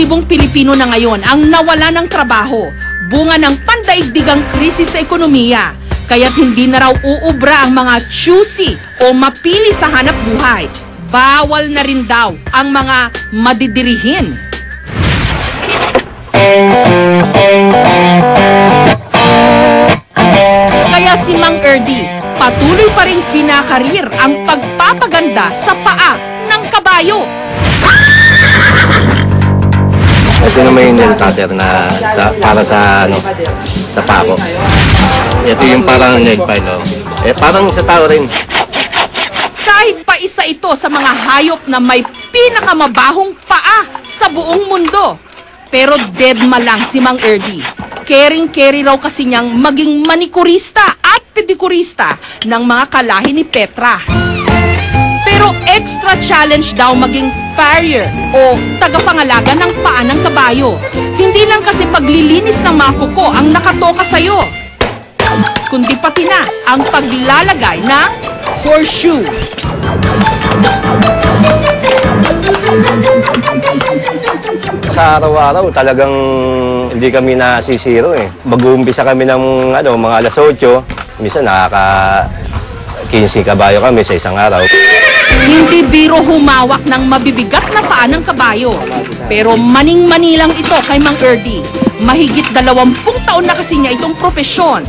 libong Pilipino na ngayon ang nawala ng trabaho, bunga ng pandaigdigang krisis sa ekonomiya. Kaya't hindi na raw uubra ang mga choosy o mapili sa hanap buhay. Bawal na rin daw ang mga madidirihin. Kaya si Mang Erdy, patuloy pa rin kinakarir ang pagpapaganda sa paa ng kabayo. Ito naman yung nail cutter na para sa sa pako. Ito yung parang nail file, no? Parang sa tao rin. Kahit pa isa ito sa mga hayop na may pinakamabahong paa sa buong mundo. Pero deadma lang si Mang Erdy. Caring-carry raw kasi niyang maging manikurista at pedikurista ng mga kalahi ni Petra. Pero extra challenge daw maging farrier o tagapangalaga ng paa ng kabayo. Hindi lang kasi paglilinis ng mga kuko ang nakatoka sa'yo, kundi pati na ang paglalagay ng horseshoe. Sa araw-araw talagang hindi kami nasisiro eh. Mag-uumpisa kami ng mga alas 8, minsan nakaka 15 kabayo kami sa isang araw. Hindi biro humawak ng mabibigat na paa ng kabayo. Pero maning-mani lang ito kay Mang Erdy. Mahigit 20 taon na kasi niya itong profesyon.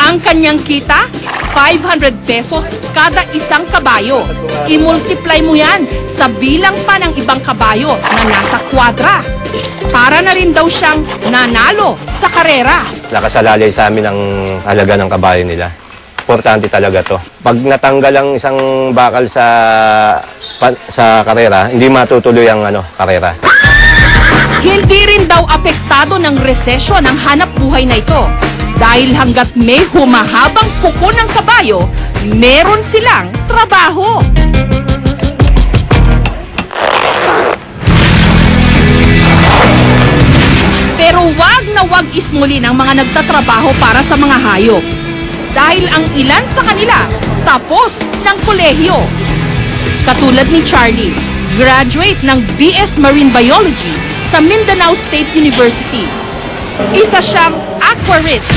Ang kanyang kita, 500 pesos kada isang kabayo. I-multiply mo yan sa bilang pa ng ibang kabayo na nasa kwadra. Para na rin daw siyang nanalo sa karera. Nakasalalay sa amin ang halaga ng kabayo nila. Importante talaga to. Pag natanggal ang isang bakal sa karera, hindi matutuloy ang karera. Hindi rin daw apektado ng resesyon ang hanap buhay na ito. Dahil hanggat may humahabang kuko ng kabayo, meron silang trabaho. Pero wag ismulin ang mga nagtatrabaho para sa mga hayop. Dahil ang ilan sa kanila tapos ng kolehiyo. Katulad ni Charlie, graduate ng BS Marine Biology sa Mindanao State University. Isa siyang aquarist,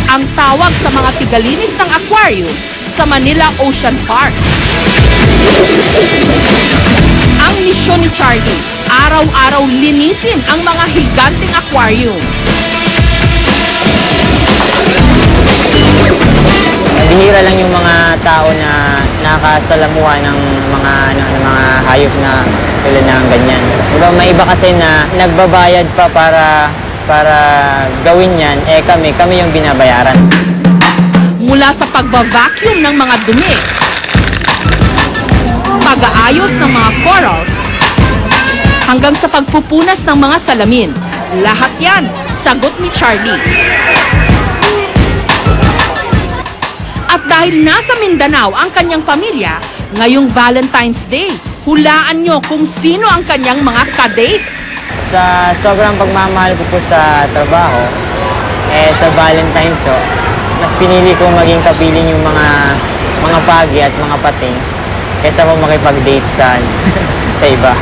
ang tawag sa mga tigalinis ng aquarium sa Manila Ocean Park. Ang misyon ni Charlie, araw-araw linisin ang mga higanteng aquarium. Bihira lang yung mga tao na nakasalamuha ng mga hayop na tulad ng ganyan. Diba, may iba kasi na nagbabayad pa para gawin yan, kami yung binabayaran. Mula sa pagba-vacuum ng mga dumi, pag-aayos ng mga corals, hanggang sa pagpupunas ng mga salamin, lahat yan, sagot ni Charlie. At dahil nasa Mindanao ang kanyang pamilya, ngayong Valentine's Day, hulaan nyo kung sino ang kanyang mga kadate. Sa sobrang pagmamahal ko po sa trabaho, sa Valentine's ko, mas pinili ko maging kapiling yung mga pagi at mga pating kaysa ko makipag-date sa iba.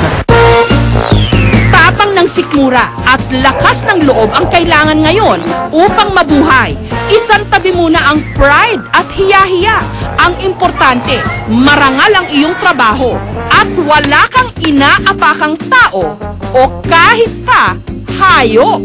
Tapang ng sikmura at lakas ng loob ang kailangan ngayon upang mabuhay. Isantabi muna ang pride at hiya-hiya. Ang importante, marangal ang iyong trabaho at wala kang inaapakang tao o kahit pa hayop.